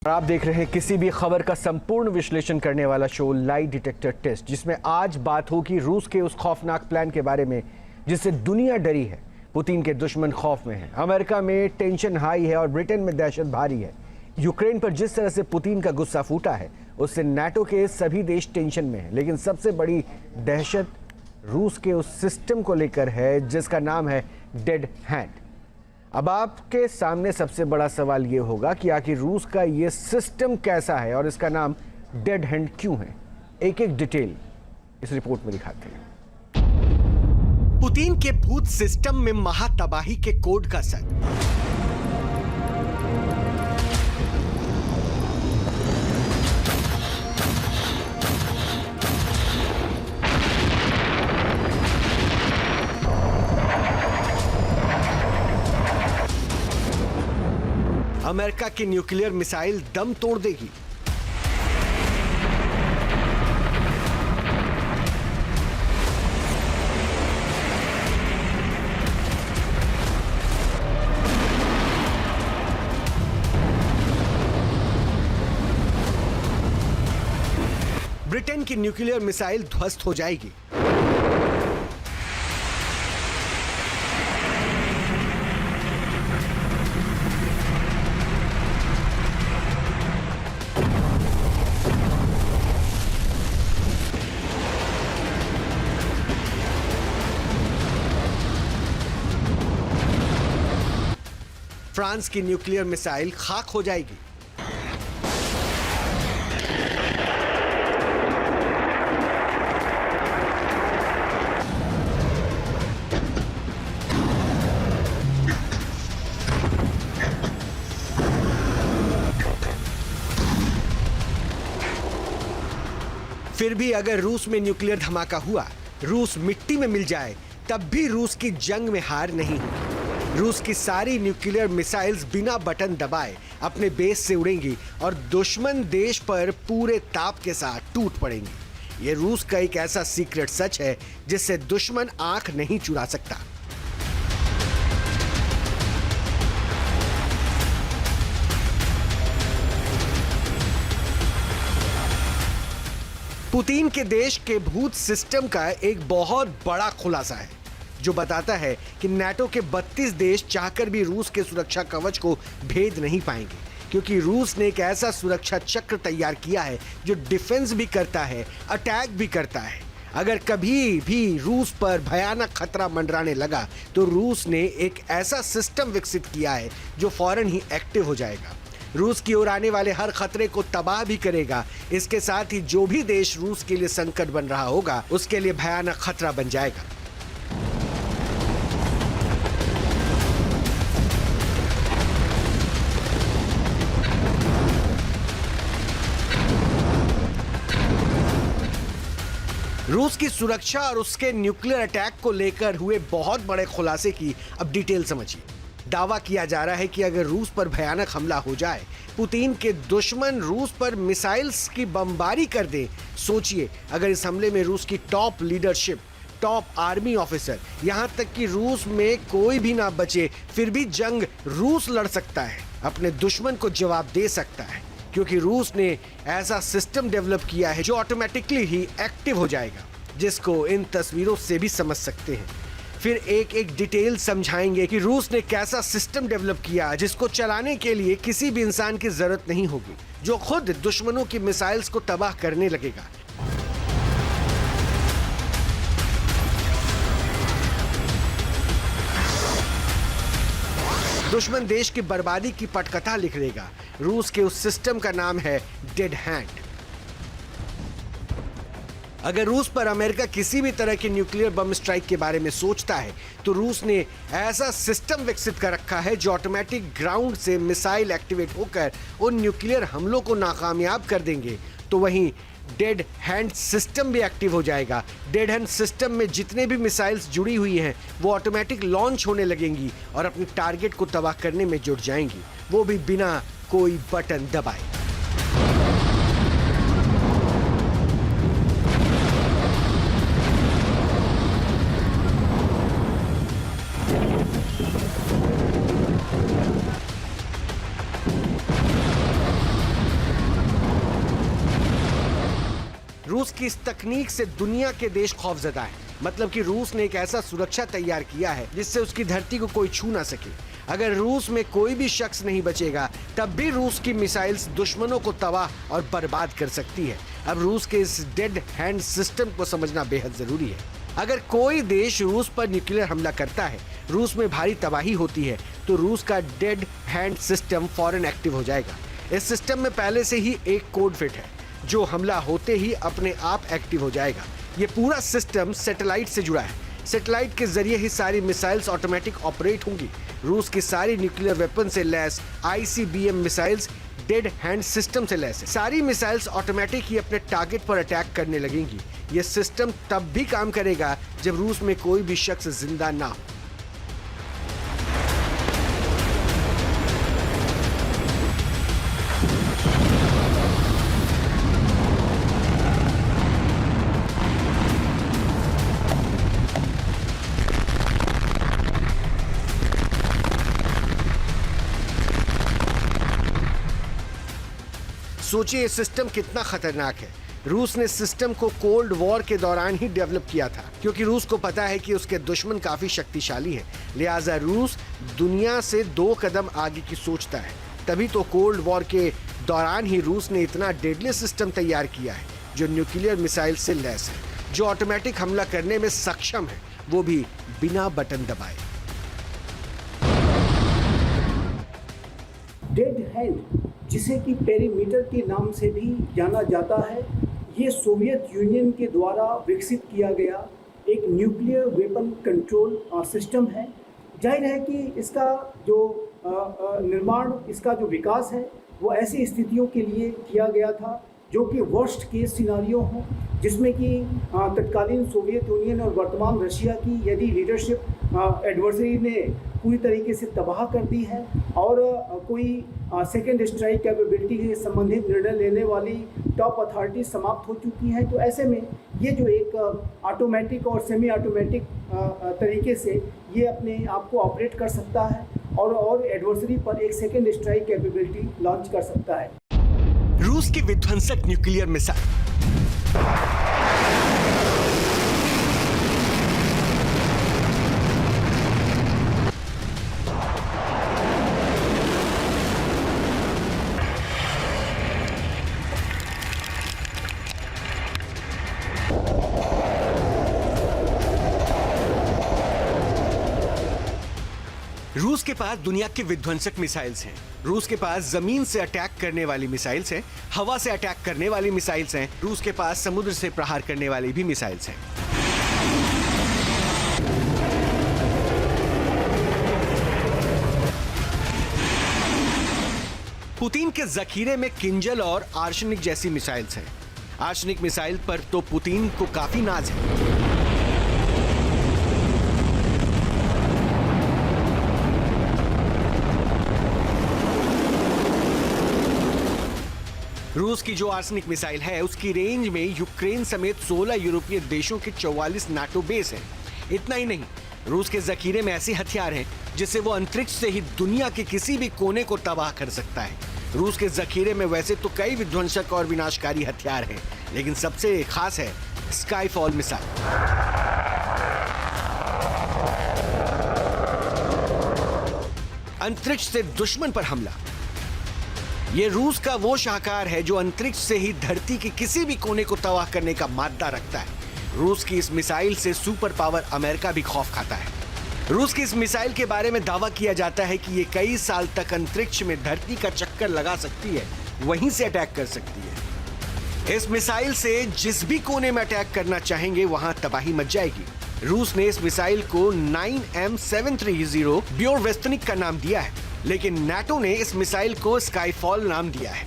आप देख रहे हैं किसी भी खबर का संपूर्ण विश्लेषण करने वाला शो लाई डिटेक्टर टेस्ट, जिसमें आज बात होगी रूस के उस खौफनाक प्लान के बारे में जिससे दुनिया डरी है। पुतिन के दुश्मन खौफ में हैं, अमेरिका में टेंशन हाई है और ब्रिटेन में दहशत भारी है। यूक्रेन पर जिस तरह से पुतिन का गुस्सा फूटा है उससे नाटो के सभी देश टेंशन में हैं, लेकिन सबसे बड़ी दहशत रूस के उस सिस्टम को लेकर है जिसका नाम है डेड हैंड। अब आपके सामने सबसे बड़ा सवाल यह होगा कि आखिर रूस का यह सिस्टम कैसा है और इसका नाम डेड हैंड क्यों है। एक एक डिटेल इस रिपोर्ट में दिखाते हैं। पुतिन के भूत सिस्टम में महातबाही के कोड का सर। अमेरिका की न्यूक्लियर मिसाइल दम तोड़ देगी। ब्रिटेन की न्यूक्लियर मिसाइल ध्वस्त हो जाएगी। फ्रांस की न्यूक्लियर मिसाइल खाक हो जाएगी। फिर भी अगर रूस में न्यूक्लियर धमाका हुआ, रूस मिट्टी में मिल जाए, तब भी रूस की जंग में हार नहीं होगी। रूस की सारी न्यूक्लियर मिसाइल्स बिना बटन दबाए अपने बेस से उड़ेंगी और दुश्मन देश पर पूरे ताप के साथ टूट पड़ेंगी। यह रूस का एक ऐसा सीक्रेट सच है जिससे दुश्मन आंख नहीं चुरा सकता। पुतिन के देश के भूत सिस्टम का एक बहुत बड़ा खुलासा है जो बताता है कि नाटो के 32 देश चाहकर भी रूस के सुरक्षा कवच को भेद नहीं पाएंगे, क्योंकि रूस ने एक ऐसा सुरक्षा चक्र तैयार किया है जो डिफेंस भी करता है, अटैक भी करता है। अगर कभी भी रूस पर भयानक खतरा मंडराने लगा तो रूस ने एक ऐसा सिस्टम विकसित किया है जो फौरन ही एक्टिव हो जाएगा। रूस की ओर आने वाले हर खतरे को तबाह भी करेगा। इसके साथ ही जो भी देश रूस के लिए संकट बन रहा होगा उसके लिए भयानक खतरा बन जाएगा। रूस की सुरक्षा और उसके न्यूक्लियर अटैक को लेकर हुए बहुत बड़े खुलासे की अब डिटेल समझिए। दावा किया जा रहा है कि अगर रूस पर भयानक हमला हो जाए, पुतिन के दुश्मन रूस पर मिसाइल्स की बमबारी कर दें। सोचिए, अगर इस हमले में रूस की top leadership, top army officer, यहां तक कि रूस में कोई भी ना बचे, फिर भी जंग रूस लड़ सकता है, अपने दुश्मन को जवाब दे सकता है, क्योंकि रूस ने ऐसा सिस्टम डेवलप किया है जो ऑटोमेटिकली ही एक्टिव हो जाएगा, जिसको इन तस्वीरों से भी समझ सकते हैं। फिर एक एक डिटेल समझाएंगे कि रूस ने कैसा सिस्टम डेवलप किया जिसको चलाने के लिए किसी भी इंसान की जरूरत नहीं होगी, जो खुद दुश्मनों की मिसाइल्स को तबाह करने लगेगा। दुश्मन देश की बर्बादी की पटकथा लिख देगा। रूस के उस सिस्टम का नाम है डेड हैंड। अगर रूस पर अमेरिका किसी भी तरह के न्यूक्लियर बम स्ट्राइक के बारे में सोचता है तो रूस ने ऐसा सिस्टम विकसित कर रखा है जो ऑटोमेटिक ग्राउंड से मिसाइल एक्टिवेट होकर उन न्यूक्लियर हमलों को नाकामयाब कर देंगे। तो वहीं डेड हैंड सिस्टम भी एक्टिव हो जाएगा। डेड हैंड सिस्टम में जितने भी मिसाइल्स जुड़ी हुई हैं वो ऑटोमेटिक लॉन्च होने लगेंगी और अपने टारगेट को तबाह करने में जुट जाएंगी, वो भी बिना कोई बटन दबाए। रूस की इस तकनीक से दुनिया के देश खौफजदा हैं। मतलब कि रूस ने एक ऐसा सुरक्षा तैयार किया है जिससे उसकी धरती को कोई छू ना सके। अगर रूस में कोई भी शख्स नहीं बचेगा तब भी रूस की मिसाइल्स दुश्मनों को तबाह और बर्बाद कर सकती है। अब रूस के इस डेड हैंड सिस्टम को समझना बेहद जरूरी है। अगर कोई देश रूस पर न्यूक्लियर हमला करता है, रूस में भारी तबाही होती है, तो रूस का डेड हैंड सिस्टम फौरन एक्टिव हो जाएगा। इस सिस्टम में पहले से ही एक कोड फिट है जो हमला होते ही अपने आप एक्टिव हो जाएगा। ये पूरा सिस्टम सैटेलाइट से जुड़ा है। सैटेलाइट के जरिए ही सारी मिसाइल्स ऑटोमेटिक ऑपरेट होंगी। रूस की सारी न्यूक्लियर वेपन से lace ICBM missiles dead hand system से लैस है। सारी मिसाइल्स ऑटोमेटिक ही अपने टारगेट पर अटैक करने लगेंगी। ये सिस्टम तब भी काम करेगा जब रूस में कोई भी शख्स जिंदा ना हो। सोचिए इस सिस्टम कितना खतरनाक है। रूस ने सिस्टम को कोल्ड वॉर के दौरान ही डेवलप किया था, क्योंकि रूस को पता है कि उसके दुश्मन काफी शक्तिशाली है। लिहाजा रूस दुनिया से 2 कदम आगे की सोचता है। तभी तो कोल्ड वॉर के दौरान ही रूस ने इतना डेडली सिस्टम तैयार किया है जो न्यूक्लियर मिसाइल से लैस है, जो ऑटोमेटिक हमला करने में सक्षम है, वो भी बिना बटन दबाए। डेड हैंड, जिसे कि पेरीमीटर के नाम से भी जाना जाता है, ये सोवियत यूनियन के द्वारा विकसित किया गया एक न्यूक्लियर वेपन कंट्रोल सिस्टम है। जाहिर है कि इसका जो निर्माण, इसका जो विकास है वो ऐसी स्थितियों के लिए किया गया था जो कि वर्स्ट केस सिनारियो हो, जिसमें कि तत्कालीन सोवियत यूनियन और वर्तमान रशिया की यदि लीडरशिप एडवर्सरी ने पूरी तरीके से तबाह कर दी है और कोई सेकेंड स्ट्राइक कैपेबिलिटी से संबंधित निर्णय लेने वाली टॉप अथॉरिटी समाप्त हो चुकी है, तो ऐसे में ये जो एक ऑटोमेटिक और सेमी ऑटोमेटिक तरीके से ये अपने आप को ऑपरेट कर सकता है और एडवर्सरी पर एक सेकेंड स्ट्राइक कैपेबिलिटी लॉन्च कर सकता है। रूस की विध्वंसक न्यूक्लियर मिसाइल रूस के पास दुनिया की विध्वंसक मिसाइल्स हैं। रूस के पास जमीन से अटैक करने वाली मिसाइल्स हैं, हवा से अटैक करने वाली मिसाइल्स हैं, रूस के पास समुद्र से प्रहार करने वाली भी मिसाइल्स हैं। पुतिन के जखीरे में किंजल और आर्सेनिक जैसी मिसाइल्स हैं। आर्सेनिक मिसाइल पर तो पुतिन को काफी नाज है। रूस की जो आर्सेनिक मिसाइल है उसकी रेंज में यूक्रेन समेत 16 यूरोपीय देशों के 44 नाटो बेस हैं। इतना ही नहीं, रूस के जखीरे में ऐसे हथियार हैं जिससे वो अंतरिक्ष से ही दुनिया के किसी भी कोने को तबाह कर सकता है। रूस के जखीरे में वैसे तो कई विध्वंसक और विनाशकारी हथियार हैं, लेकिन सबसे खास है स्काईफॉल मिसाइल। अंतरिक्ष से दुश्मन पर हमला। ये रूस का वो शाहकार है जो अंतरिक्ष से ही धरती के किसी भी कोने को तबाह करने का मादा रखता है। रूस की इस मिसाइल से सुपर पावर अमेरिका भी खौफ खाता है। रूस की इस मिसाइल के बारे में दावा किया जाता है कि ये कई साल तक अंतरिक्ष में धरती का चक्कर लगा सकती है, वहीं से अटैक कर सकती है। इस मिसाइल से जिस भी कोने में अटैक करना चाहेंगे वहां तबाही मच जाएगी। रूस ने इस मिसाइल को 9M730 ब्योरवेस्टनिक का नाम दिया है, लेकिन नाटो ने इस मिसाइल को स्काईफॉल नाम दिया है।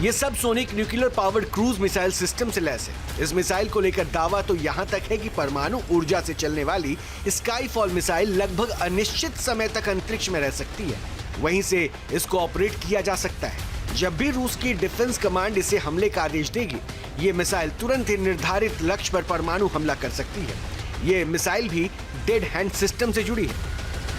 यह सब sonic nuclear powered cruise missile system से लैस है। इस मिसाइल को लेकर दावा तो यहां तक है कि परमाणु ऊर्जा से चलने वाली स्काईफॉल मिसाइल लगभग अनिश्चित समय तक अंतरिक्ष में रह सकती है, वहीं से इसको ऑपरेट किया जा सकता है। जब भी रूस की डिफेंस कमांड इसे हमले का आदेश देगी, ये मिसाइल तुरंत ही निर्धारित लक्ष्य पर परमाणु हमला कर सकती है। ये मिसाइल भी डेड हैंड सिस्टम से जुड़ी है।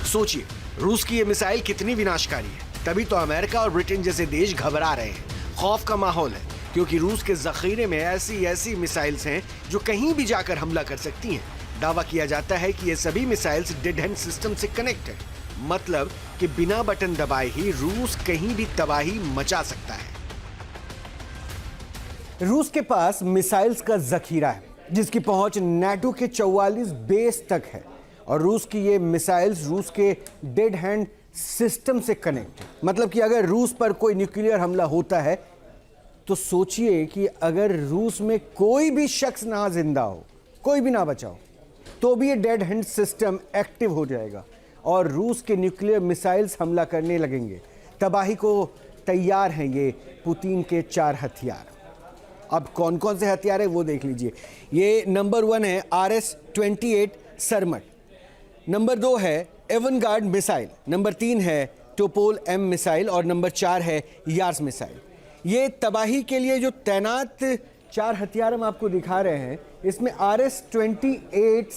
सोचिए, रूस की ये मिसाइल कितनी विनाशकारी है। तभी तो अमेरिका और ब्रिटेन जैसे देश घबरा रहे हैं। खौफ का माहौल है। क्योंकि रूस के जखीरे में ऐसी ऐसी मिसाइल्स हैं जो कहीं भी जाकर हमला कर सकती हैं। दावा किया जाता है कि ये सभी मिसाइल्स डेड हैंड सिस्टम से कनेक्ट है, मतलब कि बिना बटन दबाए ही रूस कहीं भी तबाही मचा सकता है। रूस के पास मिसाइल्स का जखीरा है जिसकी पहुंच नाटो के 44 बेस तक है और रूस की ये मिसाइल्स रूस के डेड हैंड सिस्टम से कनेक्ट है। मतलब कि अगर रूस पर कोई न्यूक्लियर हमला होता है तो सोचिए कि अगर रूस में कोई भी शख्स ना जिंदा हो, कोई भी ना बचा हो, तो भी ये डेड हैंड सिस्टम एक्टिव हो जाएगा और रूस के न्यूक्लियर मिसाइल्स हमला करने लगेंगे। तबाही को तैयार हैं ये पुतिन के 4 हथियार। अब कौन कौन से हथियार है वो देख लीजिए। ये नंबर 1 है RS-28 सरमट, नंबर 2 है एवनगार्ड मिसाइल, नंबर 3 है टोपोल M मिसाइल और नंबर 4 है यार्स मिसाइल। ये तबाही के लिए जो तैनात 4 हथियार हम आपको दिखा रहे हैं, इसमें RS-28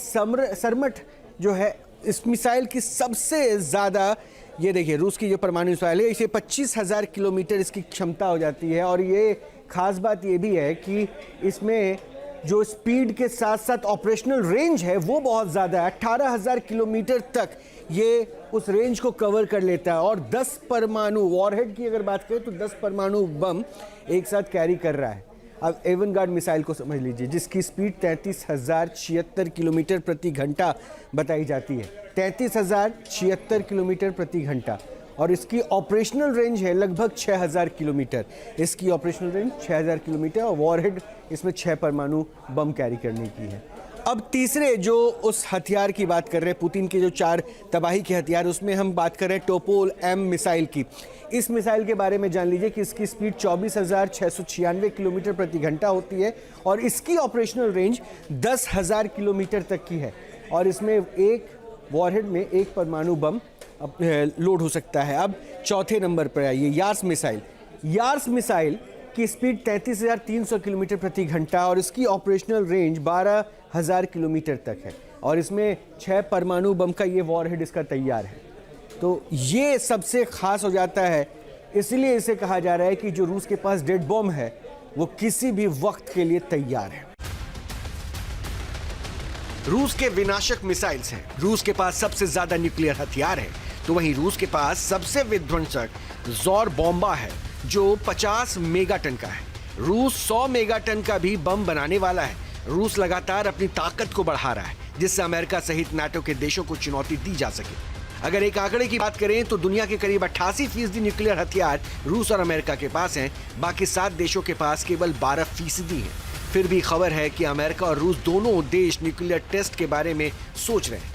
सरमट जो है इस मिसाइल की सबसे ज़्यादा, ये देखिए रूस की जो परमाणु मिसाइल है इसे 25,000 किलोमीटर इसकी क्षमता हो जाती है। और ये खास बात ये भी है कि इसमें जो स्पीड के साथ साथ ऑपरेशनल रेंज है वो बहुत ज़्यादा है। 18,000 किलोमीटर तक ये उस रेंज को कवर कर लेता है और 10 परमाणु वॉरहेड की अगर बात करें तो 10 परमाणु बम एक साथ कैरी कर रहा है। अब एवनगार्ड मिसाइल को समझ लीजिए जिसकी स्पीड 33,076 किलोमीटर प्रति घंटा बताई जाती है। 33,076 किलोमीटर प्रति घंटा और इसकी ऑपरेशनल रेंज है लगभग 6,000 किलोमीटर। इसकी ऑपरेशनल रेंज 6,000 किलोमीटर और वॉरहेड इसमें 6 परमाणु बम कैरी करने की है। अब तीसरे जो उस हथियार की बात कर रहे हैं, पुतिन के जो 4 तबाही के हथियार, उसमें हम बात कर रहे हैं टोपोल M मिसाइल की। इस मिसाइल के बारे में जान लीजिए कि इसकी स्पीड 24,696 किलोमीटर प्रति घंटा होती है और इसकी ऑपरेशनल रेंज 10,000 किलोमीटर तक की है और इसमें एक वॉरहेड में 1 परमाणु बम लोड हो सकता है। अब चौथे नंबर पर आइए यार्स मिसाइल। यार्स मिसाइल की स्पीड 33,300 किलोमीटर प्रति घंटा और इसकी ऑपरेशनल रेंज 12,000 किलोमीटर तक है और इसमें 6 परमाणु बम का ये वॉरहेड इसका तैयार है। तो ये सबसे खास हो जाता है, इसलिए इसे कहा जा रहा है कि जो रूस के पास डेड बॉम्ब है वो किसी भी वक्त के लिए तैयार है। रूस के विनाशक मिसाइल्स हैं। रूस के पास सबसे ज्यादा न्यूक्लियर हथियार है, तो वहीं रूस के पास सबसे विध्वंसक ज़ोर बॉम्बा है जो 50 मेगाटन का है। रूस 100 मेगाटन का भी बम बनाने वाला है। रूस लगातार अपनी ताकत को बढ़ा रहा है जिससे अमेरिका सहित नाटो के देशों को चुनौती दी जा सके। अगर एक आंकड़े की बात करें तो दुनिया के करीब 88% न्यूक्लियर हथियार रूस और अमेरिका के पास हैं, बाकी 7 देशों के पास केवल 12% हैं। फिर भी खबर है कि अमेरिका और रूस दोनों देश न्यूक्लियर टेस्ट के बारे में सोच रहे हैं।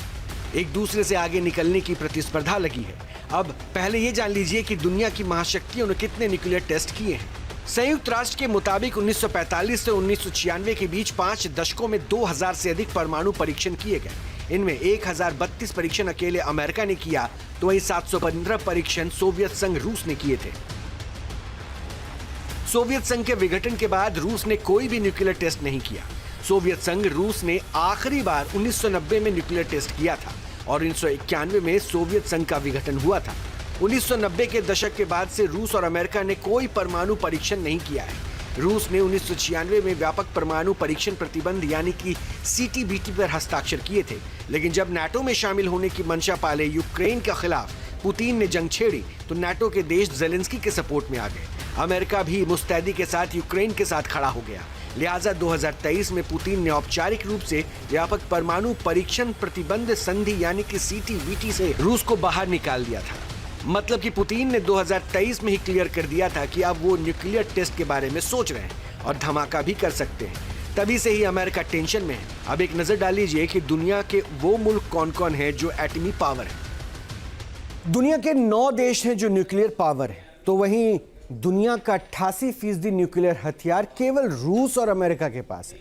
एक दूसरे से आगे निकलने की प्रतिस्पर्धा लगी है। अब पहले ये जान लीजिए कि दुनिया की महाशक्तियों ने कितने न्यूक्लियर टेस्ट किए हैं। संयुक्त राष्ट्र के मुताबिक 1945 से 1996 के बीच 5 दशकों में 2000 से अधिक परमाणु परीक्षण किए गए। इनमें 1032 परीक्षण अकेले अमेरिका ने किया, तो वहीं 715 परीक्षण सोवियत संघ रूस ने किए थे। सोवियत संघ के विघटन के बाद रूस ने कोई भी न्यूक्लियर टेस्ट नहीं किया। सोवियत संघ रूस ने आखिरी बार 1990 में न्यूक्लियर टेस्ट किया था और 1991 में सोवियत संघ का विघटन हुआ था। 1990 के दशक के बाद से रूस और अमेरिका ने कोई परमाणु परीक्षण नहीं किया है। रूस ने 1996 में व्यापक परमाणु परीक्षण प्रतिबंध यानी कि CTBT पर हस्ताक्षर किए थे, लेकिन जब नाटो में शामिल होने की मंशा पाले यूक्रेन के खिलाफ पुतिन ने जंग छेड़ी तो नाटो के देश जेलेंस्की के सपोर्ट में आ गए। अमेरिका भी मुस्तैदी के साथ यूक्रेन के साथ खड़ा हो गया। लिहाजा 2023 में पुतिन ने औपचारिक रूप से व्यापक परमाणु परीक्षण प्रतिबंध संधि यानी कि CTBT से रूस को बाहर निकाल दिया था। मतलब कि पुतिन ने 2023 में ही क्लियर कर दिया था कि अब वो न्यूक्लियर टेस्ट के बारे में सोच रहे हैं और धमाका भी कर सकते हैं। तभी से ही अमेरिका टेंशन में है। अब एक नजर डाल लीजिए कि दुनिया के वो मुल्क कौन कौन है जो एटमी पावर है। दुनिया के 9 देश हैं जो न्यूक्लियर पावर है, तो वहीं दुनिया का 88% न्यूक्लियर हथियार केवल रूस और अमेरिका के पास है।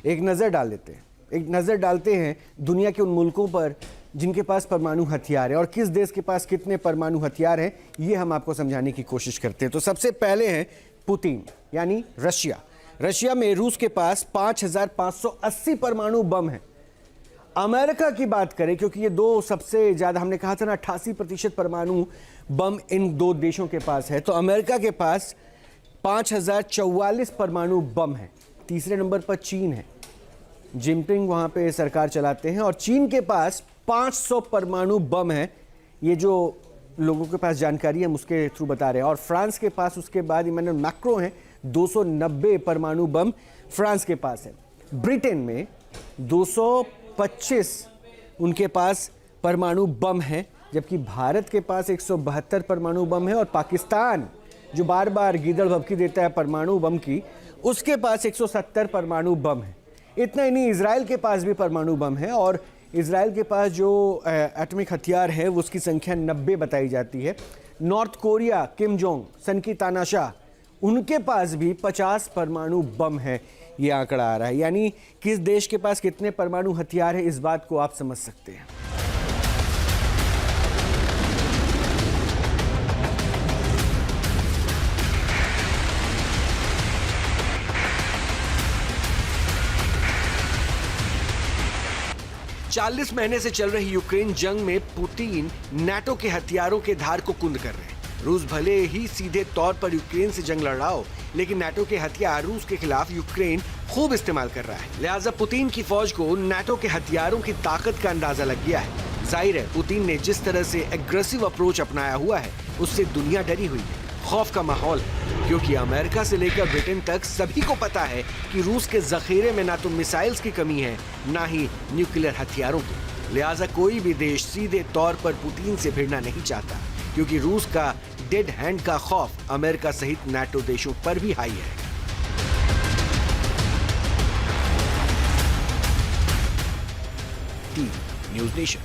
एक नज़र डालते हैं दुनिया के उन मुल्कों पर जिनके पास परमाणु हथियार है और किस देश के पास कितने परमाणु हथियार हैं, ये हम आपको समझाने की कोशिश करते हैं। तो सबसे पहले हैं पुतिन यानी रशिया। रशिया में रूस के पास 5,580 परमाणु बम हैं। अमेरिका की बात करें, क्योंकि ये 2 सबसे ज़्यादा, हमने कहा था ना 88% परमाणु बम इन 2 देशों के पास है, तो अमेरिका के पास 5044 परमाणु बम है। तीसरे नंबर पर चीन है। जिनपिंग वहां पे सरकार चलाते हैं और चीन के पास 500 परमाणु बम है। ये जो लोगों के पास जानकारी है हम उसके थ्रू बता रहे हैं। और फ्रांस के पास उसके बाद इमैनुअल मैक्रो हैं, 290 परमाणु बम फ्रांस के पास है। ब्रिटेन में 225 उनके पास परमाणु बम है, जबकि भारत के पास 172 परमाणु बम है। और पाकिस्तान जो बार बार गीदड़ भभकी देता है परमाणु बम की, उसके पास 170 परमाणु बम है। इतना ही नहीं, इजराइल के पास भी परमाणु बम है और इजराइल के पास जो एटॉमिक हथियार है वो उसकी संख्या 90 बताई जाती है। नॉर्थ कोरिया, किम जोंग, सन की तानाशाह, उनके पास भी 50 परमाणु बम है। ये आंकड़ा आ रहा है, यानी किस देश के पास कितने परमाणु हथियार है इस बात को आप समझ सकते हैं। चालीस महीने से चल रही यूक्रेन जंग में पुतिन नाटो के हथियारों के धार को कुंद कर रहे हैं। रूस भले ही सीधे तौर पर यूक्रेन से जंग लड़ रहा हो, लेकिन नाटो के हथियार रूस के खिलाफ यूक्रेन खूब इस्तेमाल कर रहा है। लिहाजा पुतिन की फौज को नाटो के हथियारों की ताकत का अंदाजा लग गया है। जाहिर है, पुतिन ने जिस तरह से एग्रेसिव अप्रोच अपनाया हुआ है उससे दुनिया डरी हुई है। खौफ का माहौल है, क्योंकि अमेरिका से लेकर ब्रिटेन तक सभी को पता है कि रूस के जखीरे में ना तो मिसाइल्स की कमी है, ना ही न्यूक्लियर हथियारों की। लिहाजा कोई भी देश सीधे तौर पर पुतिन से भिड़ना नहीं चाहता, क्योंकि रूस का डेड हैंड का खौफ अमेरिका सहित नाटो देशों पर भी हाई है। News nation.